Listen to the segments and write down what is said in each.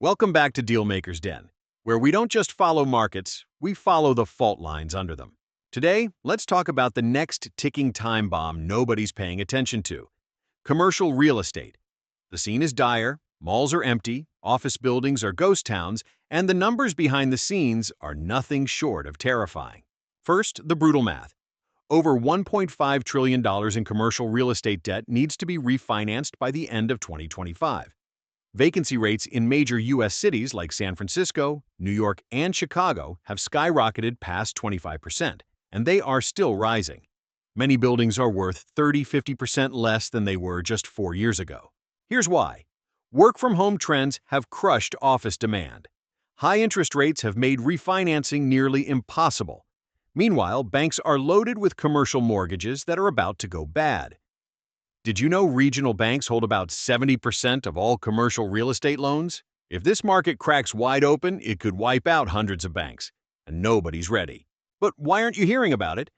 Welcome back to Dealmaker's Den, where we don't just follow markets, we follow the fault lines under them. Today, let's talk about the next ticking time bomb nobody's paying attention to: commercial real estate. The scene is dire, malls are empty, office buildings are ghost towns, and the numbers behind the scenes are nothing short of terrifying. First, the brutal math. Over $1.5 trillion in commercial real estate debt needs to be refinanced by the end of 2025. Vacancy rates in major U.S. cities like San Francisco, New York, and Chicago have skyrocketed past 25%, and they are still rising. Many buildings are worth 30–50% less than they were just 4 years ago. Here's why. Work-from-home trends have crushed office demand. High interest rates have made refinancing nearly impossible. Meanwhile, banks are loaded with commercial mortgages that are about to go bad. Did you know regional banks hold about 70% of all commercial real estate loans? If this market cracks wide open, it could wipe out hundreds of banks, and nobody's ready. But why aren't you hearing about it?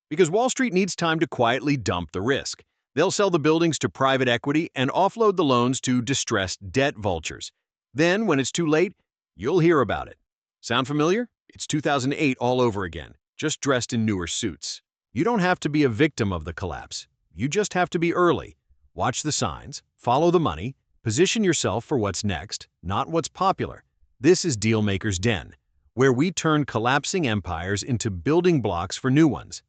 Because Wall Street needs time to quietly dump the risk. They'll sell the buildings to private equity and offload the loans to distressed debt vultures. Then, when it's too late, you'll hear about it. Sound familiar? It's 2008 all over again, just dressed in newer suits. You don't have to be a victim of the collapse. You just have to be early. Watch the signs, follow the money, position yourself for what's next, not what's popular. This is Dealmaker's Den, where we turn collapsing empires into building blocks for new ones.